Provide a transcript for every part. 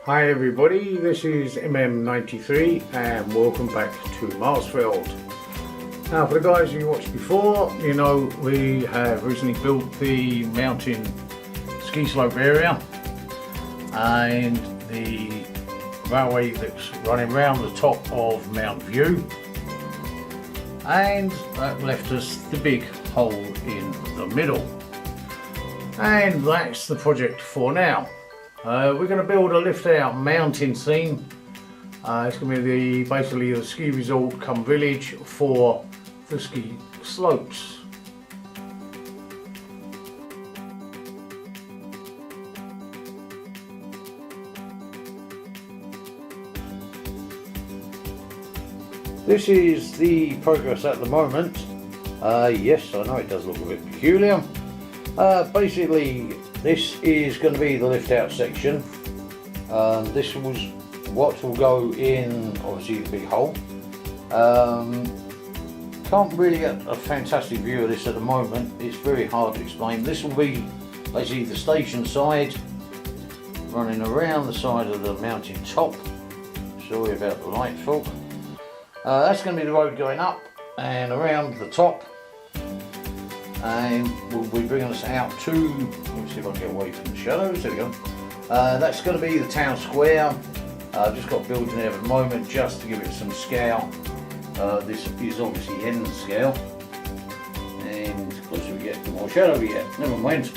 Hi everybody, this is MM93 and welcome back to Marsfeld. Now for the guys who watched before, you know we have recently built the mountain ski slope area and the railway that's running around the top of Mount View, and that left us the big hole in the middle, and that's the project for now. We're going to build a lift out mountain scene. It's going to be basically the ski resort come village for the ski slopes. This is the progress at the moment. Yes, I know it does look a bit peculiar. Basically, this is going to be the lift out section. This was what will go in, obviously, the big hole. Can't really get a fantastic view of this at the moment. It's very hard to explain. This will be basically the station side, running around the side of the mountain top. Sorry about the light fog. That's going to be the road going up and around the top, and we'll be bringing us out to, let me see if I can get away from the shadows, there we go. That's going to be the town square. I've just got building there at the moment just to give it some scale. This is obviously end scale, and the closer we get, the more shadow we get, never mind.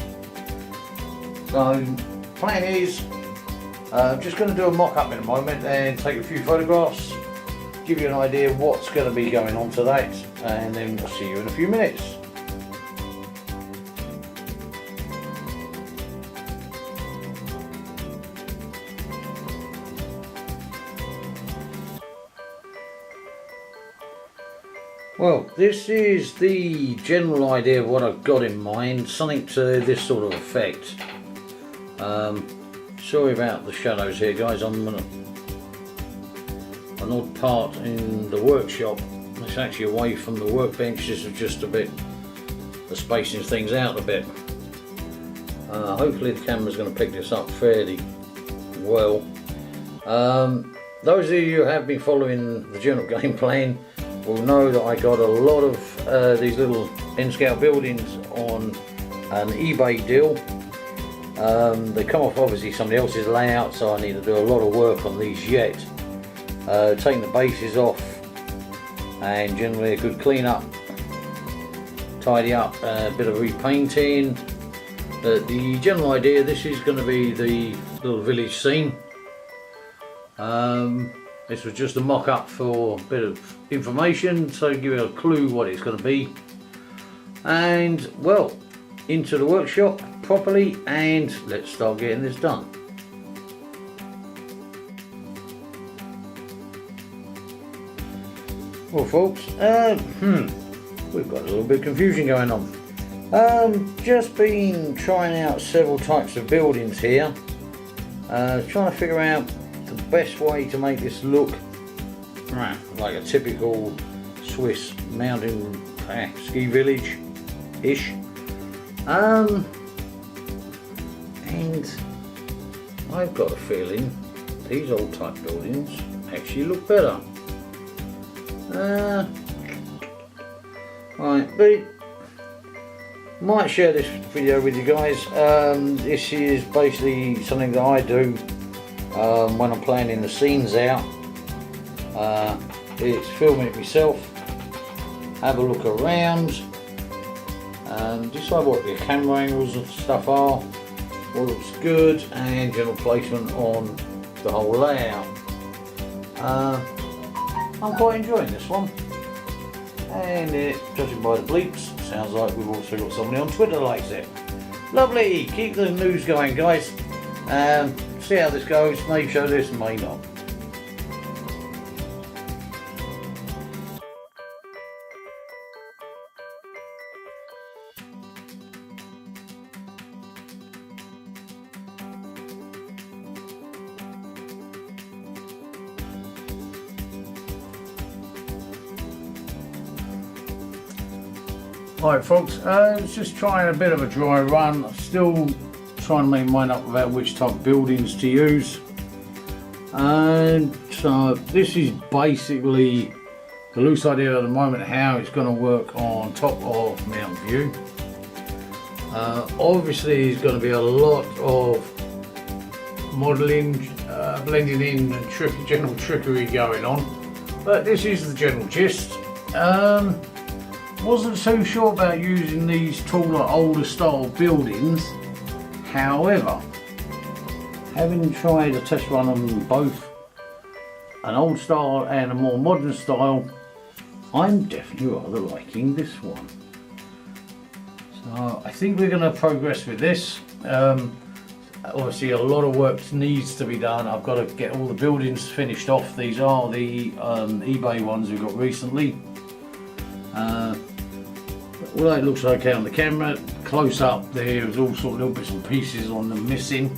So plan is, I'm just going to do a mock-up in a moment and take a few photographs, give you an idea of what's going to be going on to that, and then I'll see you in a few minutes. Well, this is the general idea of what I've got in mind, something to this sort of effect. Sorry about the shadows here, guys. I'm an odd part in the workshop. It's actually away from the workbench. This is just a bit of spacing things out a bit. Hopefully the camera's going to pick this up fairly well. Those of you who have been following the general game plan will know that I got a lot of these little N-scale buildings on an eBay deal. They come off obviously somebody else's layout, so I need to do a lot of work on these yet. Taking the bases off and generally a good clean up, tidy up, a bit of repainting. The general idea, this is going to be the little village scene. This was just a mock-up for a bit of information, so give you a clue what it's going to be. And well, into the workshop properly, and let's start getting this done. Well folks, we've got a little bit of confusion going on. Just been trying out several types of buildings here, trying to figure out the best way to make this look like a typical Swiss mountain ski village ish, and I've got a feeling these old type buildings actually look better. Right, but might share this video with you guys. This is basically something that I do when I'm planning the scenes out. It's filming it myself, have a look around, decide what the camera angles and stuff are, what looks good, and general placement on the whole layout. I'm quite enjoying this one, and judging by the bleeps, sounds like we've also got somebody on Twitter that likes it. Lovely, keep the news going guys. See how this goes, may show this, may not. Alright folks, it's just trying a bit of a dry run. Still trying to make my mind up about which type of buildings to use. And so this is basically the loose idea at the moment how it's going to work on top of Mount View. Obviously there's going to be a lot of modelling, blending in and general trickery going on, but this is the general gist. Wasn't so sure about using these taller, older style buildings. However, having tried a test run on them both, an old style and a more modern style, I'm definitely rather liking this one. So I think we're going to progress with this. Obviously a lot of work needs to be done. I've got to get all the buildings finished off. These are the eBay ones we got recently. Although it looks okay on the camera, close up there's all sort of little bits and pieces on them missing.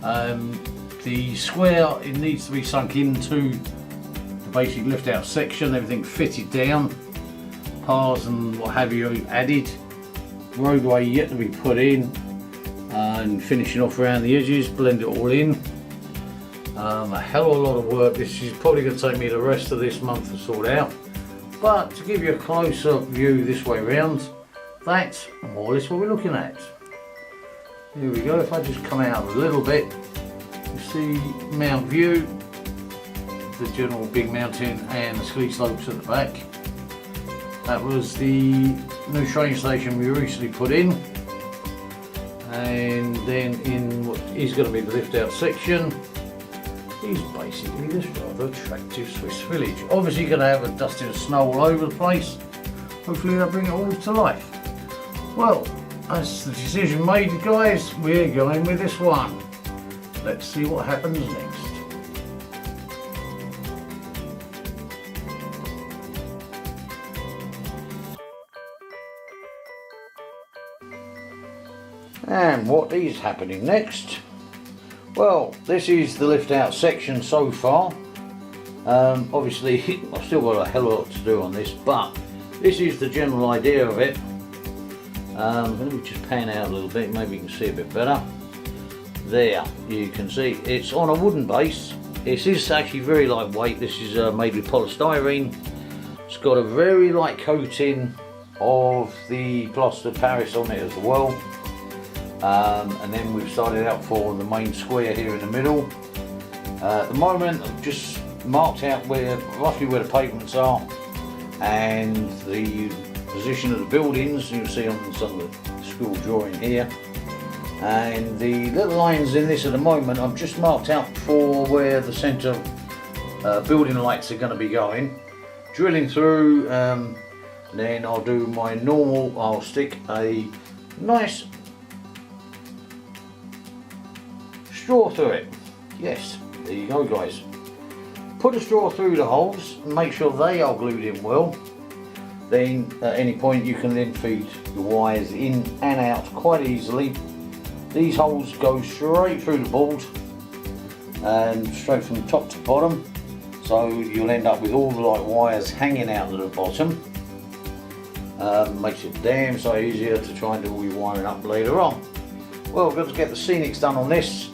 The square, it needs to be sunk into the basic lift out section, everything fitted down, piles and what have you added, roadway yet to be put in, and finishing off around the edges, blend it all in. A hell of a lot of work. This is probably going to take me the rest of this month to sort out. But to give you a close-up view this way round, that's more or less what we're looking at. Here we go. If I just come out a little bit, you see Mount View, the general big mountain and the ski slopes at the back. That was the new train station we recently put in. And then in what is going to be the lift out section is basically this rather attractive Swiss village. Obviously you're going to have a dusting of snow all over the place. Hopefully they'll bring it all to life. Well, that's the decision made, guys. We're going with this one. Let's see what happens next. And what is happening next? Well, this is the lift out section so far. Obviously I've still got a hell of a lot to do on this, but this is the general idea of it. Let me just pan out a little bit, maybe you can see a bit better. There, you can see it's on a wooden base. This is actually very lightweight. This is made with polystyrene. It's got a very light coating of the plaster of Paris on it as well. And then we've started out for the main square here in the middle. At the moment I've just marked out roughly where the pavements are and the position of the buildings. You can see on some of the school drawing here. And the little lines in this at the moment I've just marked out for where the centre building lights are going to be going. Drilling through, then I'll do my normal, I'll stick a nice straw through it. Yes, there you go guys. Put a straw through the holes and make sure they are glued in well. Then at any point you can then feed the wires in and out quite easily. These holes go straight through the board and straight from top to bottom, so you'll end up with all the light wires hanging out at the bottom. Makes it damn so easier to try and do all your wiring up later on. Well, we've got to get the scenics done on this.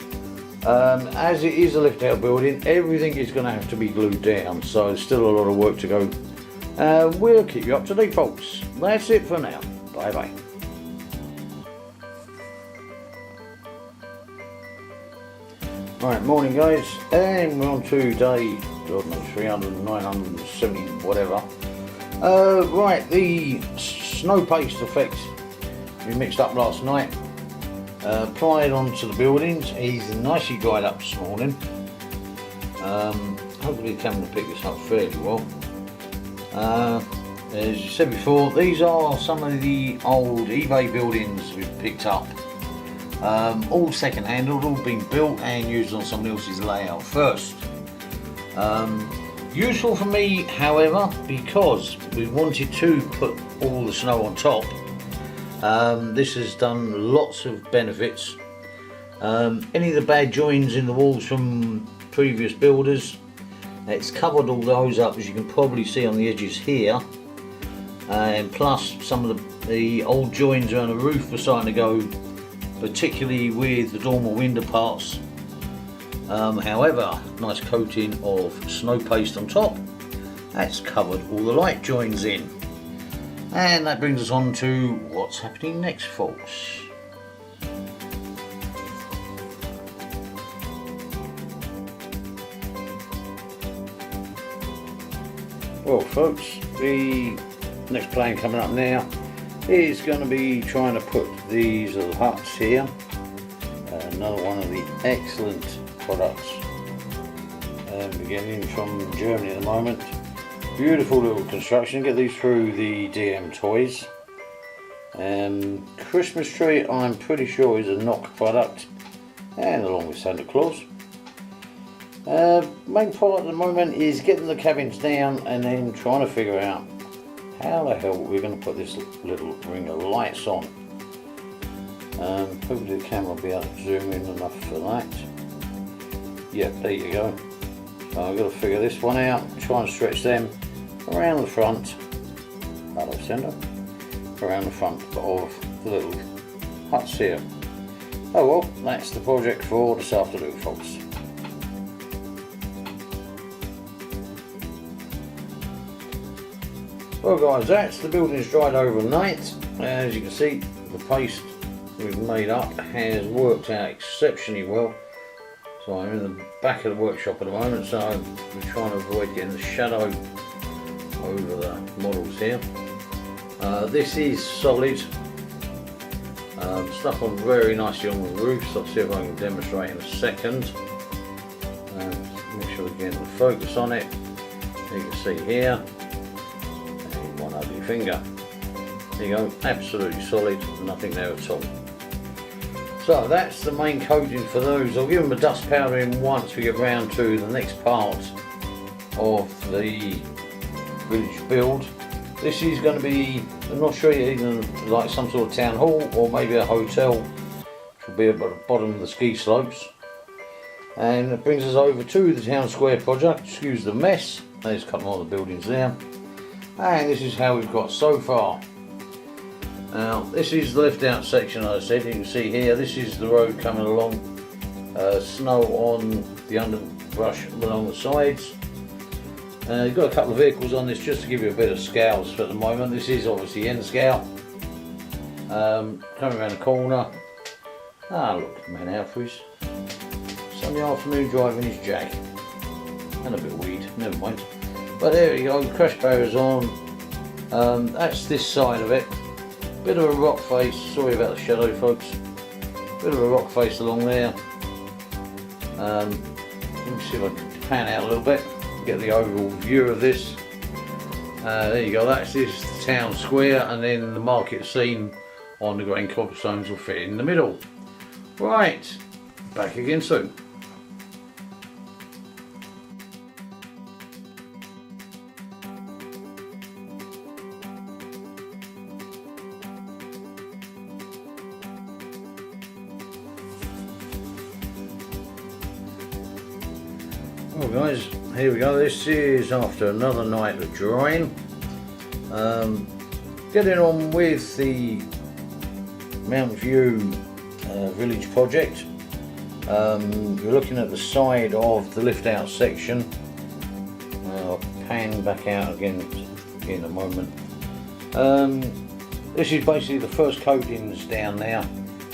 As it is a lift out building, everything is going to have to be glued down, so there's still a lot of work to go. We'll keep you up to date folks. That's it for now. Bye bye. Right, morning guys, and we're on to day, God knows, 300, 970, whatever. Right, the snow paste effect we mixed up last night. Applied onto the buildings. He's nicely dried up this morning. Hopefully the camera will pick this up fairly well. As you said before, these are some of the old eBay buildings we've picked up. All second hand, all been built and used on someone else's layout first. Useful for me, however, because we wanted to put all the snow on top. This has done lots of benefits. Any of the bad joins in the walls from previous builders, it's covered all those up, as you can probably see on the edges here. and plus some of the old joins around the roof were starting to go, particularly with the dormer window parts. However, nice coating of snow paste on top, that's covered all the light joins in. And that brings us on to what's happening next, folks. Well folks, the next plan coming up now is going to be trying to put these little huts here. Another one of the excellent products, beginning from Germany at the moment. Beautiful little construction. Get these through the DM Toys. Christmas tree, I'm pretty sure, is a knock product, and along with Santa Claus. Main part at the moment is getting the cabins down and then trying to figure out how the hell we're going to put this little ring of lights on. Hopefully the camera will be able to zoom in enough for that. Yep, there you go. So I've got to figure this one out, try and stretch them around the front, hello centre, around the front of the little huts here. Oh well, that's the project for this afternoon, folks. Well guys, that's the building's dried overnight. As you can see, the paste we've made up has worked out exceptionally well. So I'm in the back of the workshop at the moment, so we're trying to avoid getting the shadow over the models here. This is solid, stuck on very nicely on the roof, so I'll see if I can demonstrate in a second. Make sure we get the focus on it. You can see here, and one ugly finger. There you go, absolutely solid, nothing there at all. So that's the main coating for those. I'll give them a dust powder in once we get round to the next part of the village build. This is going to be, I'm not sure, either like some sort of town hall or maybe a hotel, which will be at the bottom of the ski slopes. And it brings us over to the town square project. Excuse the mess, there's a couple more of the buildings there. And this is how we've got so far. Now this is the lift out section, as I said. You can see here, this is the road coming along, snow on the underbrush along the sides. You've got a couple of vehicles on this just to give you a bit of scales for the moment. This is obviously end scale. Coming around the corner. Ah look, man Alfred's Sunday afternoon driving his Jag. And a bit of weed, never mind. But there you go, crash barriers on. That's this side of it. Bit of a rock face, sorry about the shadow folks. Bit of a rock face along there. Let me see if I can pan out a little bit, get the overall view of this. There you go, that's this town square, and then the market scene on the green cobblestones will fit in the middle. Right, back again soon. Well guys, here we go. This is after another night of drying. Getting on with the Mount View village project. We're looking at the side of the lift out section. I'll pan back out again in a moment. This is basically the first coatings down now.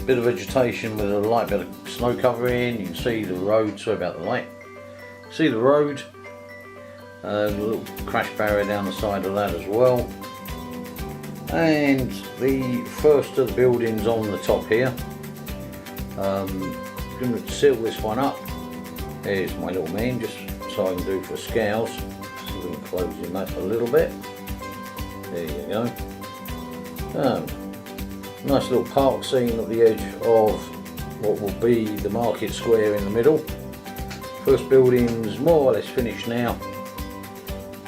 Bit of vegetation with a light bit of snow covering. You can see the road, sorry about the light. See the road, a little crash barrier down the side of that as well, and the first of the buildings on the top here. I'm going to seal this one up. Here's my little man, just so I can do for scales. So we can close him up a little bit. There you go. Nice little park scene at the edge of what will be the market square in the middle. First building's more or less finished now.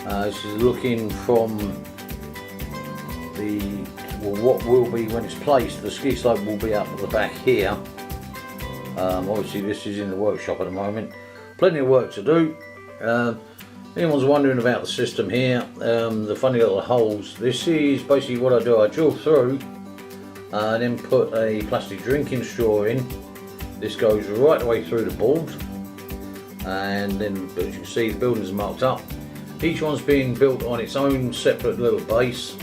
This is looking from the, well, what will be when it's placed. The ski slope will be up at the back here. Obviously this is in the workshop at the moment. Plenty of work to do. Anyone's wondering about the system here, the funny little holes, this is basically what I do. I drill through and then put a plastic drinking straw in. This goes right the way through the board, and then as you can see the building's marked up. Each one's being built on its own separate little base,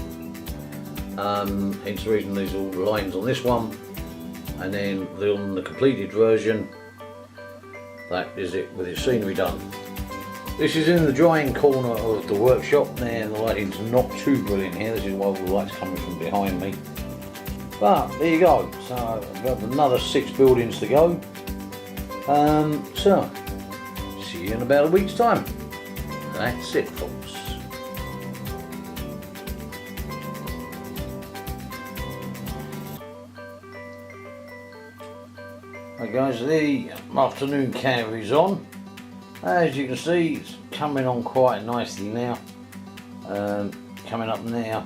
hence the reason there's all lines on this one, and then on the completed version, that is it with its scenery done. This is in the drying corner of the workshop. Now the lighting's not too brilliant here, this is why all the light's coming from behind me. But there you go, so I've got another 6 buildings to go. So, see you in about a week's time. That's it, folks. Right guys, the afternoon carries on. As you can see, it's coming on quite nicely now. Coming up now.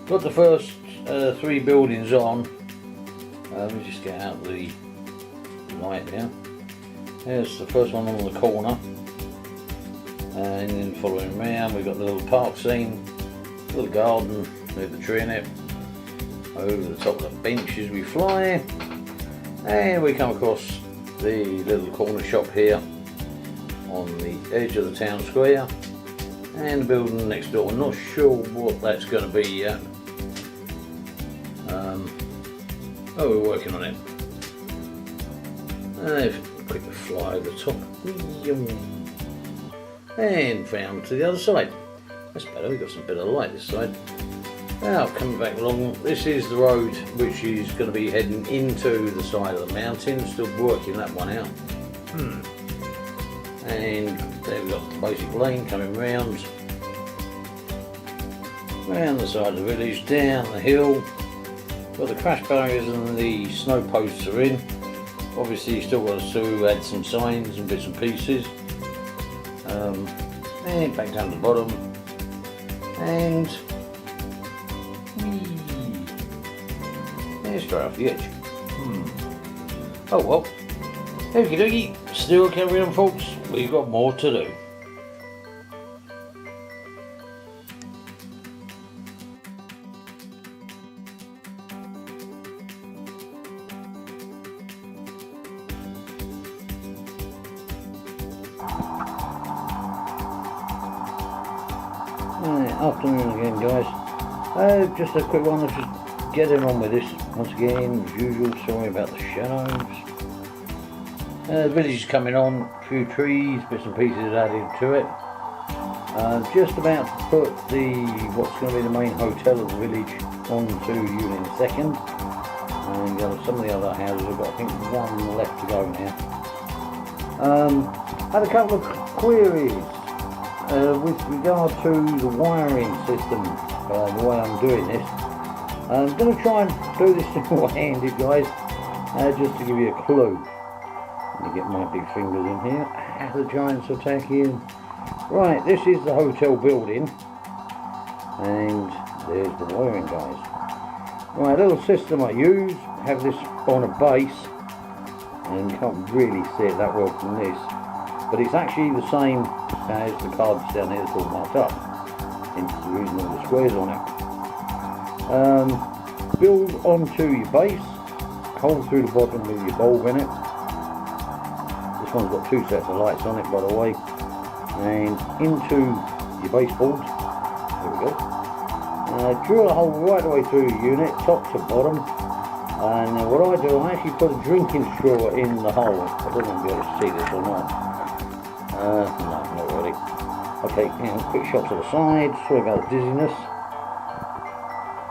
Got the first 3 buildings on. Let me just get out the light now. There's the first one on the corner. And then following around, we've got the little park scene, little garden with the tree in it. Over the top of the bench as we fly. And we come across the little corner shop here on the edge of the town square, and the building next door. I'm not sure what that's going to be yet. Oh, we're working on it. And quickly fly over the top, and round to the other side. That's better. We've got some better light this side. Now coming back along, this is the road which is going to be heading into the side of the mountain. Still working that one out. And there we've got the basic lane coming round the side of the village, down the hill. Got the crash barriers and the snow posts are in. Obviously you still got to add some signs and bits and pieces. And back down to the bottom, and straight off the edge. Oh well, okie dokie, still carrying on folks, we've got more to do. Afternoon again guys, just a quick one, let's just getting on with this once again as usual. Sorry about the shadows. The village is coming on, a few trees, bits and pieces added to it. Just about to put what's going to be the main hotel of the village onto Unit 2nd, and some of the other houses have got I think one left to go now. Had a couple of queries with regard to the wiring system, the way I'm doing this. I'm going to try and do this single-handed guys, just to give you a clue. Let me get my big fingers in here. The giants attacking. Right, this is the hotel building, and there's the wiring guys. Right, little system I use, have this on a base, and you can't really see it that well from this, but it's actually the same as the cards down here that's all marked up, hence the reason all the squares on it. Build onto your base, hole through the bottom with your bulb in it. This one's got 2 sets of lights on it by the way, and into your baseboard, there we go. Drill a hole right the way through your unit, top to bottom, and then what I do, I actually put a drinking straw in the hole. I don't know if you'll be able to see this or not. No, not really. Okay, quick shot to the side, sorry about the dizziness.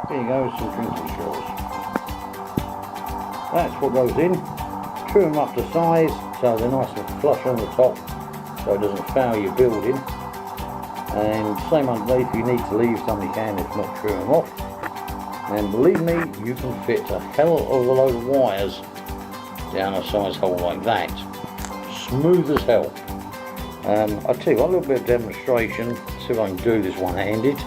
There you go, some drinking straws. That's what goes in. Trim them up to size so they're nice and flush on the top so it doesn't foul your building. And same underneath, if you need to leave some you can, if not trim them off. And believe me, you can fit a hell of a load of wires down a size hole like that. Smooth as hell. I'll tell you what, a little bit of demonstration, see if I can do this one-handed.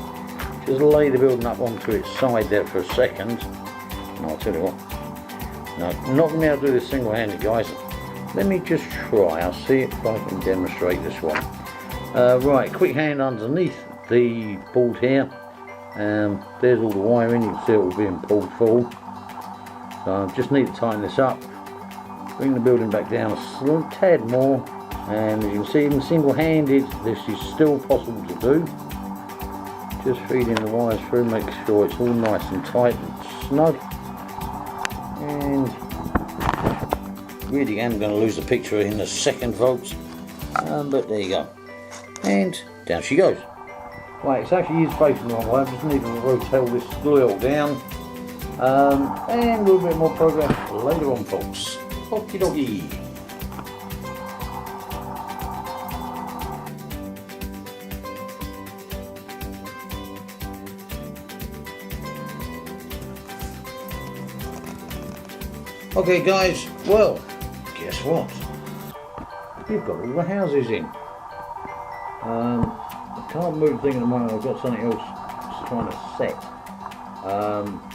Just lay the building up onto its side there for a second. No, I'll tell you what, no, I'm not going to be able to do this single-handed guys. Let me just try, I'll see if I can demonstrate this one. Right, quick hand underneath the board here. There's all the wiring, you can see it all being pulled full. So I just need to tighten this up, bring the building back down a tad more, and as you can see, even single-handed, this is still possible to do. Just feeding the wires through, make sure it's all nice and tight and snug. And really am going to lose the picture in a second, folks, but there you go. And down she goes. Right, it's actually facing the wrong way. I just need to rotate this glue down, and a little bit more progress later on, folks. Okie dokie. Okay guys, well, guess what? You've got all the houses in. I can't move the thing at the moment, I've got something else trying to set.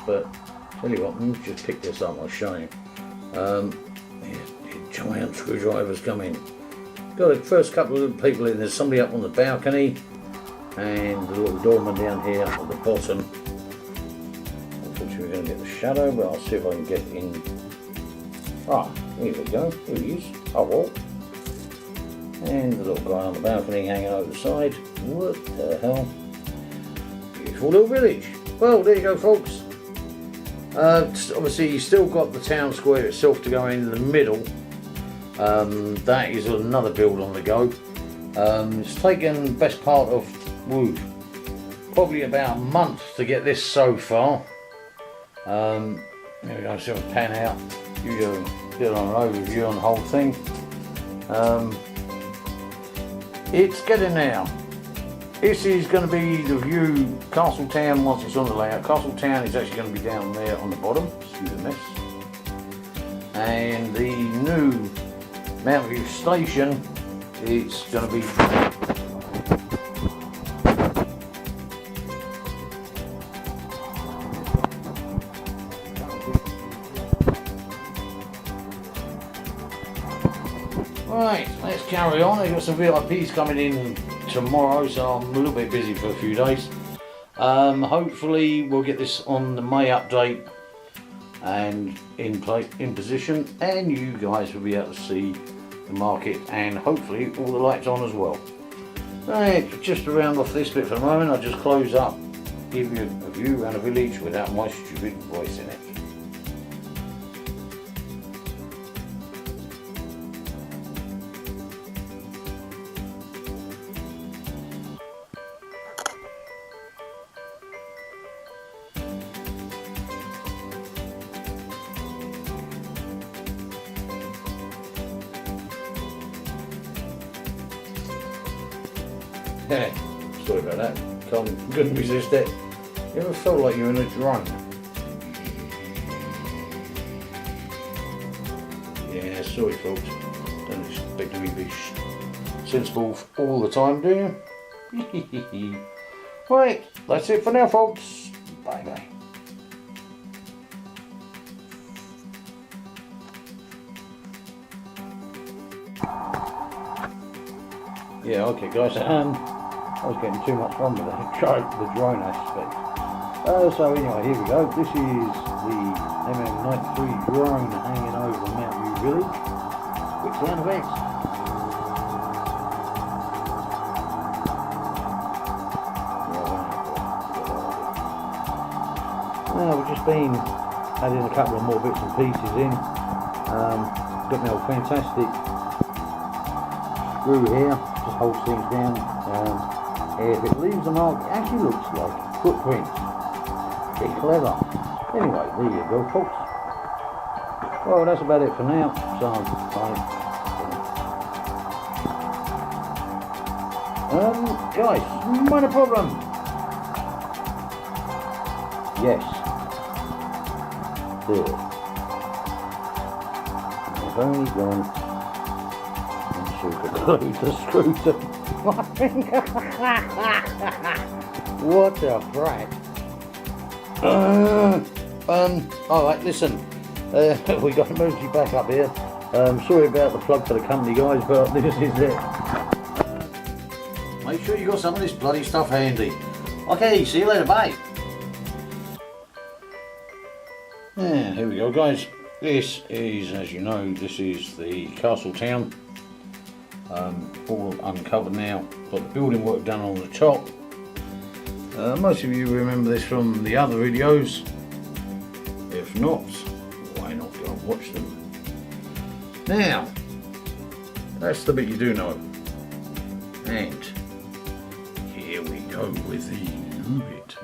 But tell you what, let me just pick this up, I'll show you. Giant screwdrivers come in. Got the first couple of people in, there's somebody up on the balcony, and the little doorman down here at the bottom. Unfortunately we're going to get the shadow, but I'll see if I can get in. Ah, here we go, here he is. Oh well. And the little guy on the balcony hanging over the side. What the hell? Beautiful little village. Well, there you go, folks. Obviously, you still got the town square itself to go in the middle. That is another build on the go. It's taken the best part of probably about a month to get this so far. There we go, see if I pan out. You get on an overview on the whole thing. It's getting there. This is going to be the view, Castletown, once it's on the layout. Castletown is actually going to be down there on the bottom, excuse the mess. And the new Mount View station, it's going to be right, let's carry on. I've got some VIPs coming in tomorrow, so I'm a little bit busy for a few days. Hopefully we'll get this on the May update and in position, and you guys will be able to see the market and hopefully all the lights on as well. Right, just to round off this bit for a moment, I'll just close up, give you a view around the village without my stupid voice in it. Sorry about that, couldn't resist it. You ever felt like you're in a drone? Yeah, sorry folks, don't expect me to be sensible all the time, do you? Right, that's it for now folks, bye bye. Yeah, okay guys, I was getting too much fun with the drone aspect. So anyway, here we go. This is the MM93 drone hanging over Mount View Village. Quick sound effects. Now we've just been adding a couple of more bits and pieces in. Got my old fantastic screw here, just holds things down. If it leaves a mark, it actually looks like footprints. Pretty clever. Anyway, there you go folks. Well, that's about it for now. So, guys, not a problem. Yes. There. I've only gone and super glued the screw to my finger. What a brat. Alright, listen. We got emergency backup here. Sorry about the plug for the company guys, but this is it. make sure you got some of this bloody stuff handy. Okay, see you later, bye. Yeah, here we go guys. This is, as you know, this is the castle town. All uncovered now, got the building work done on the top. Most of you remember this from the other videos. If not, why not go and watch them. Now, that's the bit you do know. And here we go with the bit.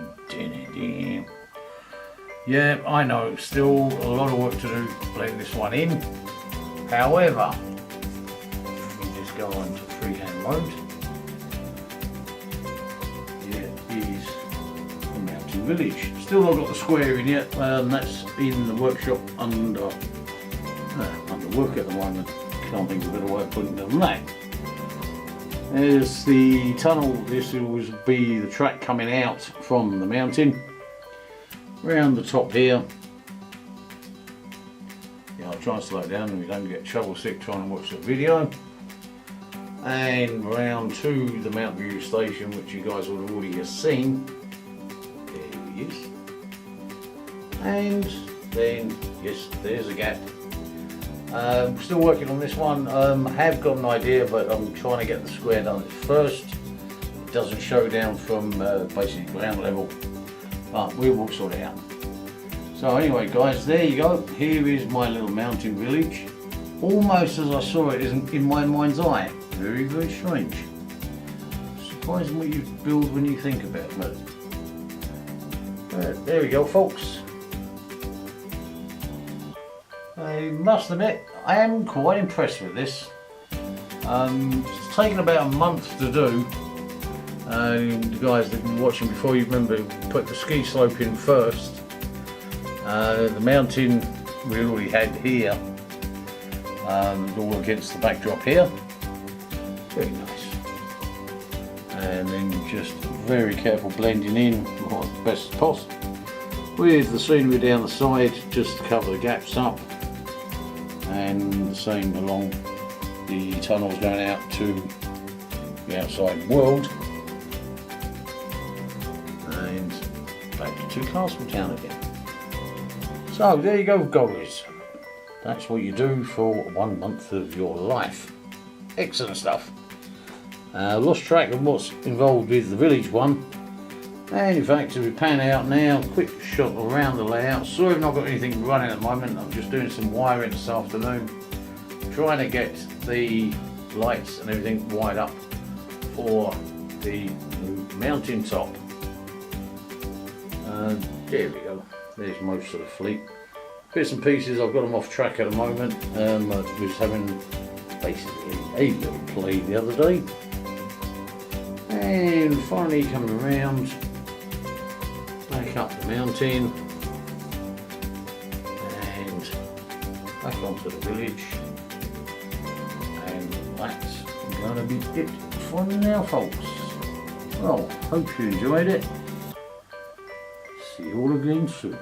Yeah, I know, still a lot of work to do to blend this one in. However, let me just go on to freehand mode. Here is the mountain village. Still not got the square in yet, that's in the workshop under work at the moment. Can't think of a better way of putting it than that. There's the tunnel. This will be the track coming out from the mountain. Round the top here. Yeah, I'll try and slow it down and we don't get trouble sick trying to watch the video. And round to the Mount View station, which you guys will already have seen. There he is. And then, yes, there's a gap. Still working on this one. Have got an idea, but I'm trying to get the square done first. It doesn't show down from basically ground level, but we will sort it out. So anyway guys, there you go. Here is my little mountain village. Almost as I saw it in my mind's eye. Very, very strange. Surprising what you build when you think about it. But there we go folks. I must admit, I am quite impressed with this. It's taken about a month to do. The guys that have been watching before, you remember, put the ski slope in first. The mountain we already had here, all against the backdrop here. Very nice. And then just very careful blending in best as possible with the scenery down the side, just to cover the gaps up. And the same along the tunnels going out to the outside world. And back to Castle Town again. So there you go guys. That's what you do for 1 month of your life. Excellent stuff. Lost track of what's involved with the village one. And in fact, as we pan out now, quick shot around the layout. Sorry I've not got anything running at the moment. I'm just doing some wiring this afternoon. Trying to get the lights and everything wired up for the mountain top. There we go. There's most of the fleet. Bits and pieces, I've got them off track at the moment. I was having basically a little play the other day. And finally coming around, back up the mountain and back onto the village. And that's going to be it for now folks. Well, hope you enjoyed it. See you all again soon.